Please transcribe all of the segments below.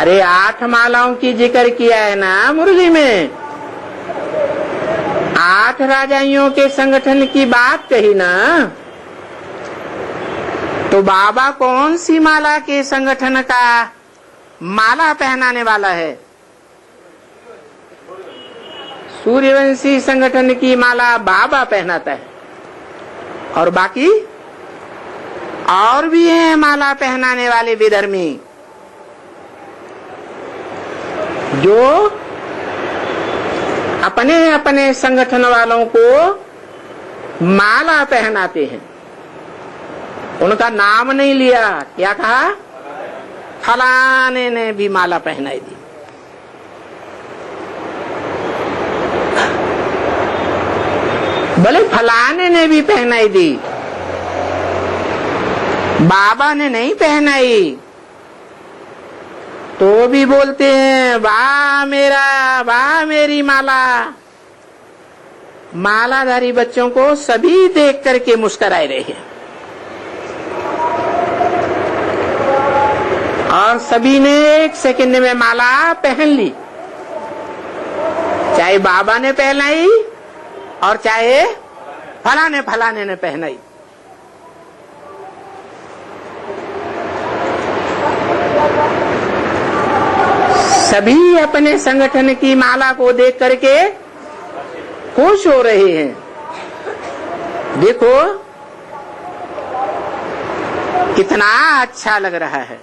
अरे 8 मालाओं की जिक्र किया है ना मुरली में, 8 राजाइयों के संगठन की बात कही ना, तो बाबा कौन सी माला के संगठन का माला पहनाने वाला है? सूर्यवंशी संगठन की माला बाबा पहनाता है, और बाकी और भी हैं माला पहनाने वाले विधर्मी जो अपने अपने संगठन वालों को माला पहनाते हैं। उनका नाम नहीं लिया, क्या कहा? फलाने ने भी माला पहनाई दी। भले फलाने ने भी पहनाई दी, बाबा ने नहीं पहनाई, तो भी बोलते हैं वाह मेरा, वाह मेरी माला। मालाधारी बच्चों को सभी देख करके मुस्कुराए रहे और सभी ने 1 सेकंड में माला पहन ली, चाहे बाबा ने पहनाई और चाहे फलाने ने पहनाई। सभी अपने संगठन की माला को देख करके खुश हो रहे हैं। देखो कितना अच्छा लग रहा है।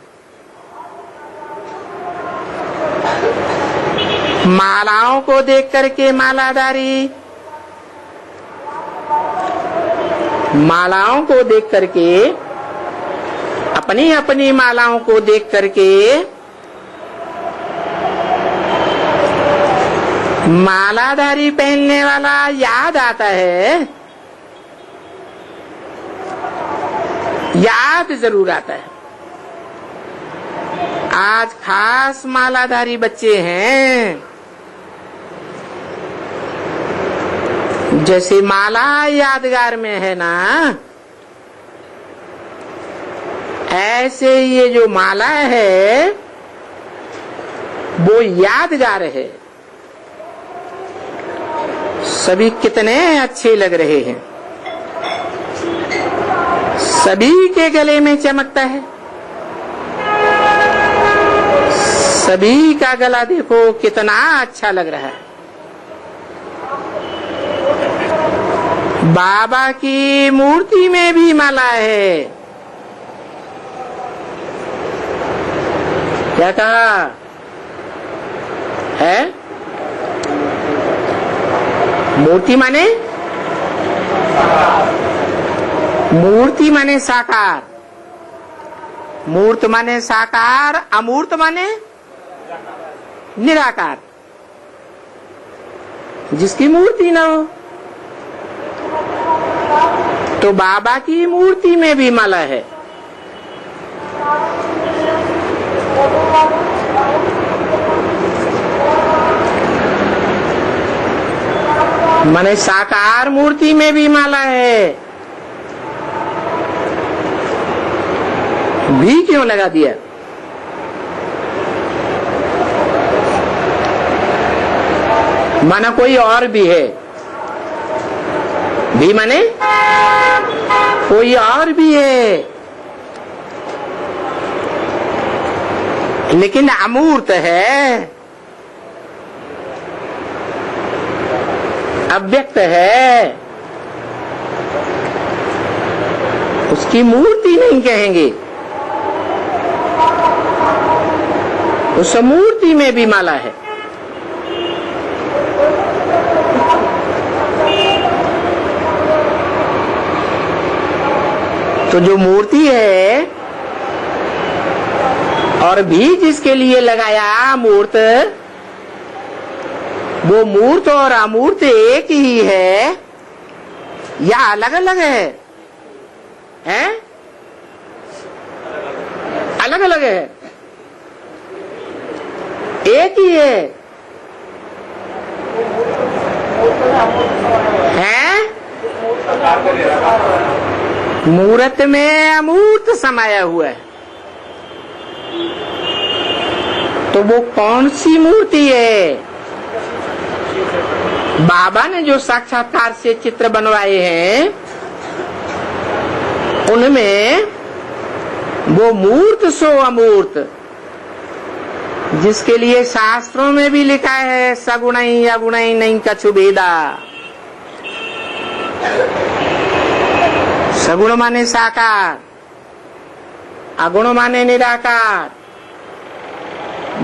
मालाओं को देख करके मालाधारी, मालाओं को देख करके, अपनी अपनी मालाओं को देख करके मालाधारी पहनने वाला याद आता है, याद जरूर आता है। आज खास मालाधारी बच्चे हैं, जैसे माला यादगार में है ना, ऐसे ये जो माला है वो यादगार है। सभी कितने अच्छे लग रहे हैं, सभी के गले में चमकता है। सभी का गला देखो कितना अच्छा लग रहा है। बाबा की मूर्ति में भी माला है। क्या कहा है? मूर्ति माने, मूर्ति माने साकार, मूर्त माने साकार, अमूर्त माने निराकार, जिसकी मूर्ति न हो। तो बाबा की मूर्ति में भी माला है। माने साकार मूर्ति में भी माला है। भी क्यों लगा दिया? माना कोई और भी है, भी माने कोई और भी है, लेकिन अमूर्त है, अव्यक्त है, उसकी मूर्ति नहीं कहेंगे। उस मूर्ति में भी माला है। तो जो मूर्ति है और भी जिसके लिए लगाया मूर्त, वो मूर्त और अमूर्त एक ही है या अलग अलग है? हैं? अलग अलग है? एक ही है? हैं? मूर्त में अमूर्त समाया हुआ है। तो वो कौन सी मूर्ति है? बाबा ने जो साक्षात्कार से चित्र बनवाए हैं उनमें वो मूर्त सो अमूर्त, जिसके लिए शास्त्रों में भी लिखा है सगुणई अगुणई नहीं कछु भेदा। सगुण माने साकार, अगुण माने निराकार,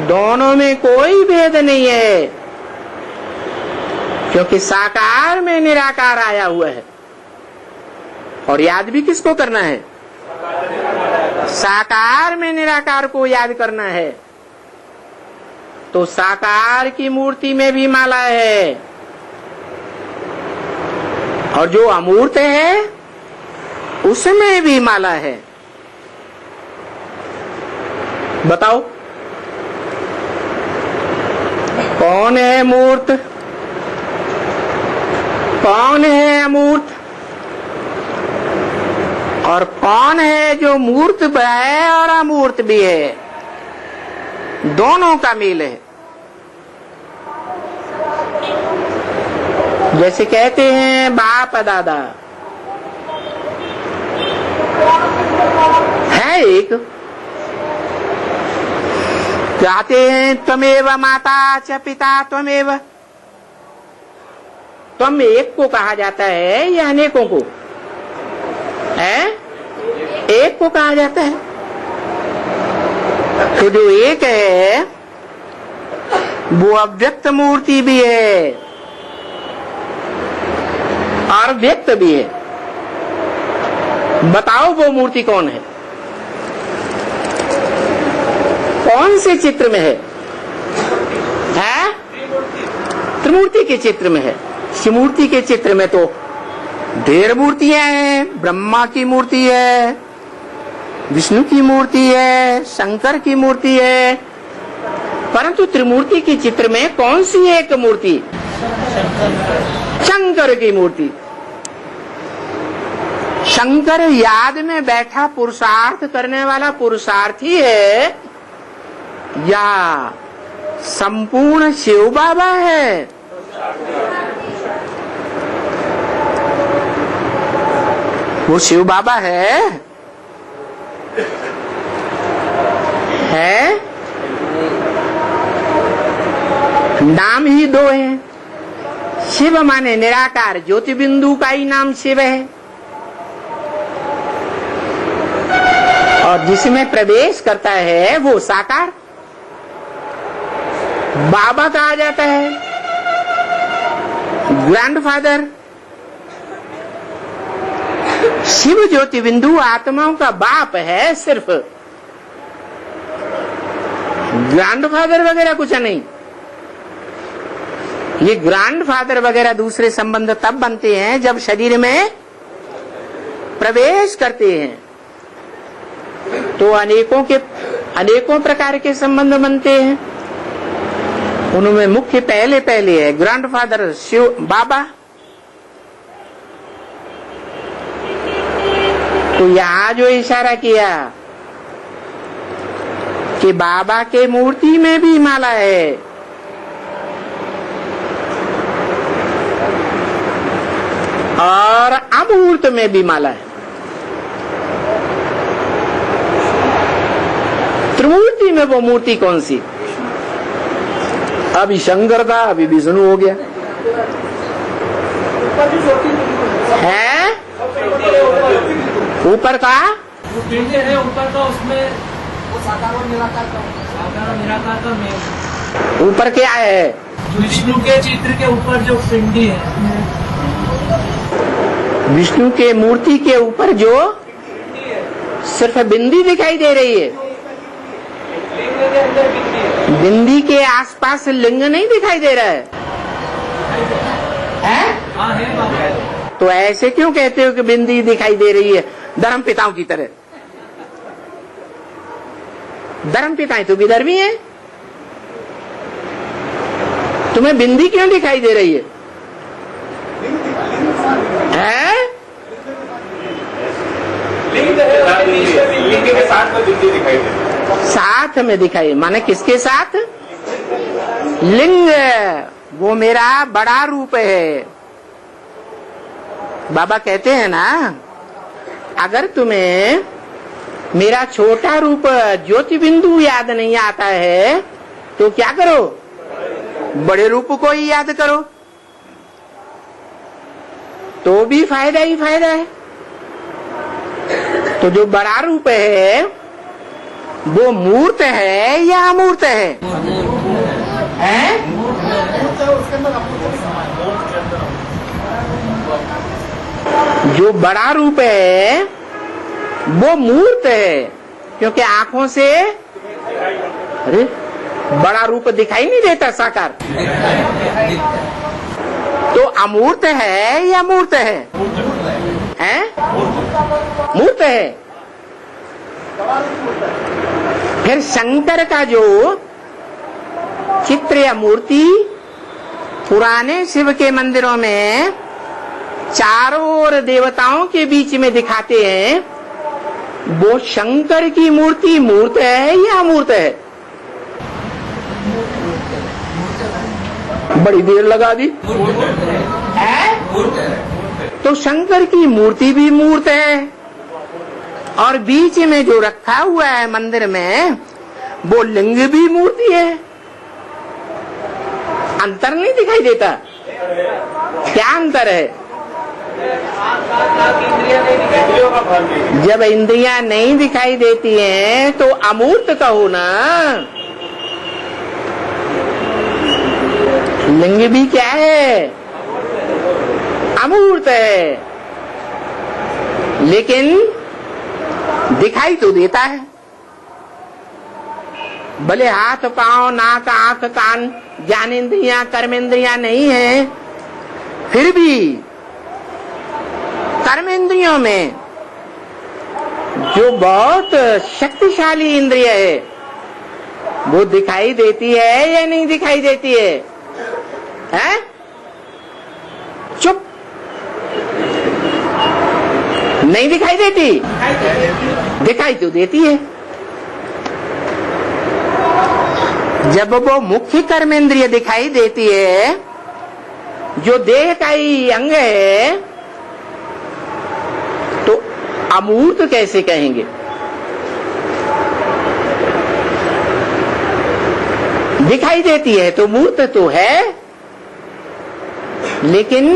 दोनों में कोई भेद नहीं है, क्योंकि साकार में निराकार आया हुआ है। और याद भी किसको करना है? साकार में निराकार को याद करना है। तो साकार की मूर्ति में भी माला है, और जो अमूर्त है उसमें भी माला है। बताओ कौन है मूर्त, कौन है अमूर्त, और कौन है जो मूर्त भी है और अमूर्त भी है? दोनों का मेल है। जैसे कहते हैं बाप दादा है एक, कहते हैं त्वमेव माता च पिता त्वमेव। तुम एक को कहा जाता है या अनेकों को? है एक को कहा जाता है। तो जो एक है वो अव्यक्त मूर्ति भी है और व्यक्त भी है। बताओ वो मूर्ति कौन है? कौन से चित्र में है? त्रिमूर्ति के चित्र में है। शिवमूर्ति के चित्र में तो ढेर मूर्तियां हैं। ब्रह्मा की मूर्ति है, विष्णु की मूर्ति है, शंकर की मूर्ति है, परंतु त्रिमूर्ति के चित्र में कौन सी एक मूर्ति? शंकर की मूर्ति। शंकर याद में बैठा पुरुषार्थ करने वाला पुरुषार्थी है या संपूर्ण शिव बाबा है? वो शिव बाबा है? नाम ही दो है। शिव माने निराकार, ज्योति बिंदु का ही नाम शिव है, और जिसमें प्रवेश करता है वो साकार बाबा कहा जाता है, ग्रैंडफादर। शिव ज्योति बिंदु आत्माओं का बाप है सिर्फ, ग्रैंडफादर वगैरह कुछ नहीं। ये ग्रैंडफादर वगैरह दूसरे संबंध तब बनते हैं जब शरीर में प्रवेश करते हैं, तो अनेकों प्रकार के संबंध बनते हैं। उनमें मुख्य पहले है ग्रैंडफादर शिव बाबा। तो यहाँ जो इशारा किया कि बाबा के मूर्ति में भी माला है, और अमूर्त में भी माला है। त्रिमूर्ति में वो मूर्ति कौन सी? अभी शंकर था, अभी विष्णु हो गया है। ऊपर का है, ऊपर का उसमें वो साकार और निराकार का मेल। ऊपर क्या है? विष्णु के चित्र के ऊपर जो पिंडी है, विष्णु के मूर्ति के ऊपर जो सिर्फ बिंदी दिखाई दे रही है, बिंदी के आसपास लिंग नहीं दिखाई दे रहा है? हाँ है बाबा। तो ऐसे क्यों कहते हो कि बिंदी दिखाई दे रही है? धर्म पिताओं की तरह। धर्म पिताएं तो विधर्मी है, तुम्हें बिंदी क्यों दिखाई दे रही है? लिंग के साथ में बिंदी दिखाई दे रही है। साथ में दिखाई, माने किसके साथ? लिंग, वो मेरा बड़ा रूप है। बाबा कहते हैं ना, अगर तुम्हें मेरा छोटा रूप ज्योति बिंदु याद नहीं आता है तो क्या करो? बड़े रूप को ही याद करो, तो भी फायदा ही फायदा है। तो जो बड़ा रूप है वो मूर्त है या अमूर्त है? जो बड़ा रूप है वो मूर्त है, क्योंकि आंखों से अरे बड़ा रूप दिखाई नहीं देता साकार। तो अमूर्त है या मूर्त है? मूर्त है। फिर शंकर का जो चित्र या मूर्ति पुराने शिव के मंदिरों में चारों ओर देवताओं के बीच में दिखाते हैं, वो शंकर की मूर्ति मूर्त है या अमूर्त है? बड़ी देर लगा दी। तो शंकर की मूर्ति भी मूर्त है, और बीच में जो रखा हुआ है मंदिर में वो लिंग भी मूर्ति है। अंतर नहीं दिखाई देता? क्या अंतर है? जब इंद्रियां नहीं दिखाई देती हैं तो अमूर्त कहो ना। लिंग भी क्या है? अमूर्त है, लेकिन दिखाई तो देता है। भले हाथ पांव नाक आंख कान ज्ञानेन्द्रियां कर्मेंद्रियां नहीं है, फिर भी कर्मेंद्रियों में जो बहुत शक्तिशाली इंद्रिय है वो दिखाई देती है या नहीं दिखाई देती है? हैं? चुप, नहीं दिखाई देती? दिखाई तो देती है। जब वो मुख्य कर्मेंद्रिय दिखाई देती है, जो देह का ही अंग है, तो अमूर्त कैसे कहेंगे? दिखाई देती है तो मूर्त तो है, लेकिन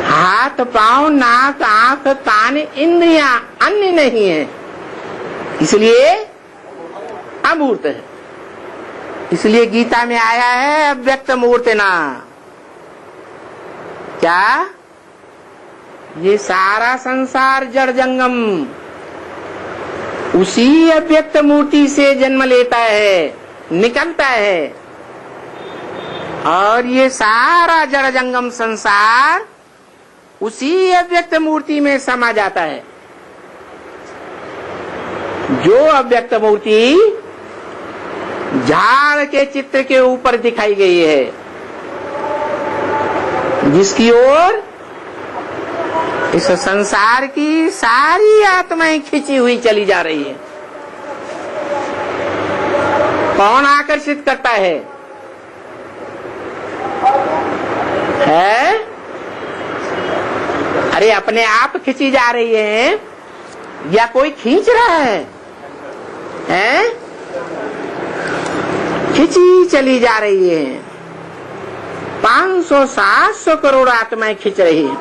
हाथ पांव नाक आंख कान इंद्रियां अन्य नहीं है, इसलिए अमूर्त है। इसलिए गीता में आया है अव्यक्त मूर्तना। क्या? ये सारा संसार जड़ जंगम उसी अव्यक्त मूर्ति से जन्म लेता है, निकलता है, और ये सारा जड़ जंगम संसार उसी अव्यक्त मूर्ति में समा जाता है। जो अव्यक्त मूर्ति झाड़ के चित्र के ऊपर दिखाई गई है, जिसकी ओर इस संसार की सारी आत्माएं खिंची हुई चली जा रही है, कौन आकर्षित करता है? अरे अपने आप खिंची जा रही है या कोई खींच रहा है? खिंची चली जा रही है। 500-700 करोड़ आत्माएं खींच रही है।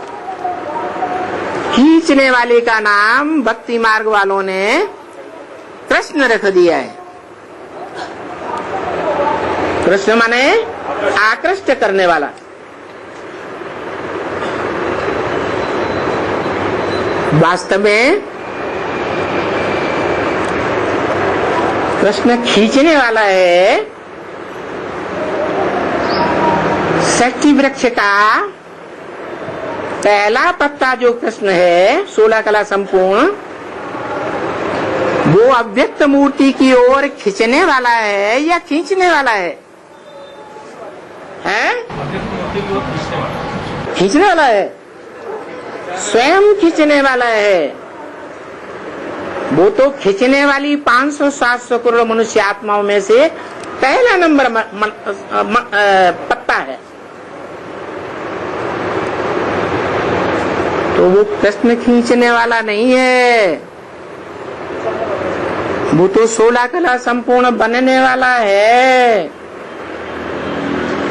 खींचने वाले का नाम भक्ति मार्ग वालों ने कृष्ण रख दिया है। कृष्ण माने आकृष्ट करने वाला। वास्तव में कृष्ण खींचने वाला है। षष्ठी वृक्ष का पहला पत्ता जो कृष्ण है, 16 कला संपूर्ण, वो अव्यक्त मूर्ति की ओर खींचने वाला है या खींचने वाला है? खींचने वाला है, स्वयं खींचने वाला है। वो तो खींचने वाली 500-700 करोड़ मनुष्य आत्माओं में से पहला नंबर पत्ता है। तो वो कृष्ण खींचने वाला नहीं है, वो तो 16 कला संपूर्ण बनने वाला है।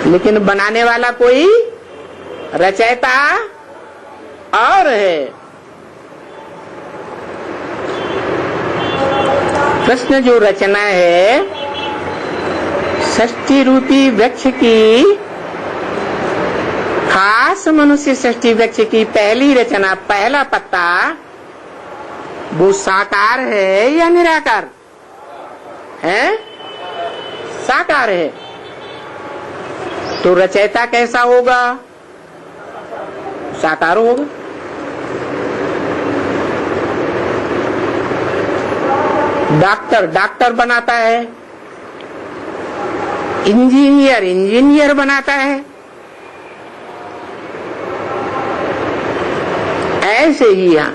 लेकिन बनाने वाला कोई रचयिता और है। कृष्ण जो रचना है सृष्टि रूपी वृक्ष की, खास मनुष्य सृष्टि वृक्ष की पहली रचना, पहला पत्ता, वो साकार है या निराकार है? साकार है। तो रचयिता कैसा होगा? साकार होगा। डॉक्टर बनाता है, इंजीनियर बनाता है। ऐसे ही यहाँ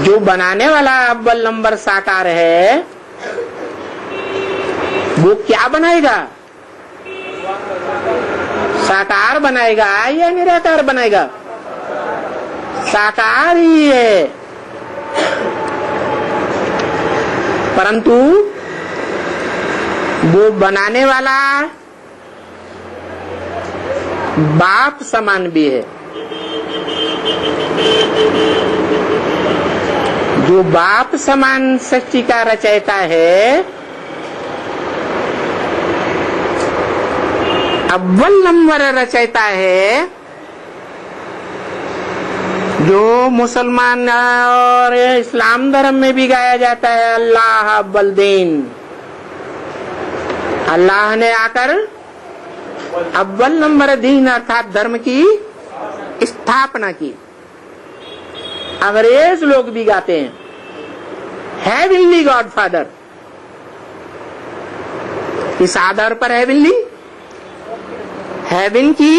जो बनाने वाला अव्वल नंबर साकार है, वो क्या बनाएगा? साकार बनाएगा या निराकार बनाएगा? साकार ही है। परंतु वो बनाने वाला बाप समान भी है। जो बाप समान सृष्टि का रचयिता है, अव्वल नंबर रचयिता है, जो मुसलमान और इस्लाम धर्म में भी गाया जाता है, अल्लाह अव्वल-दीन। अल्लाह ने आकर अव्वल नंबर दीन अर्थात धर्म की स्थापना की। अंग्रेज लोग भी गाते हैं हेवनली गॉडफादर, इस आधार पर हेवन की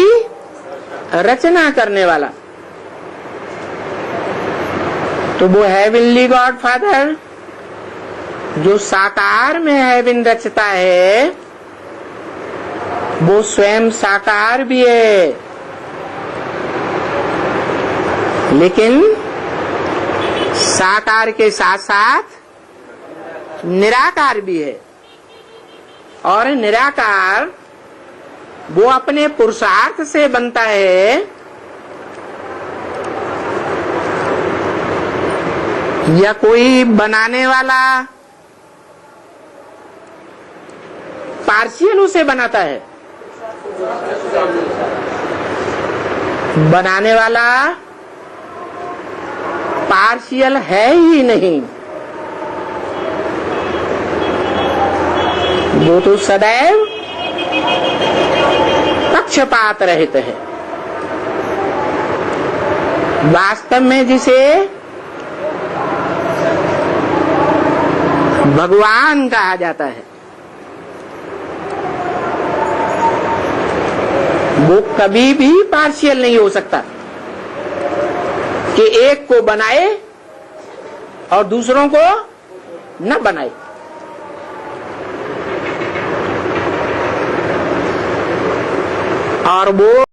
रचना करने वाला। तो वो हेवनली गॉडफादर जो साकार में हेवन रचता है, वो स्वयं साकार भी है, लेकिन साकार के साथ साथ निराकार भी है। और निराकार वो अपने पुरुषार्थ से बनता है या कोई बनाने वाला पार्शियल उसे बनाता है? बनाने वाला पार्शियल है ही नहीं, वो तो सदैव पक्षपात रहित है। वास्तव में जिसे भगवान कहा जाता है, वो कभी भी पार्शियल नहीं हो सकता कि एक को बनाए और दूसरों को न बनाए। और वो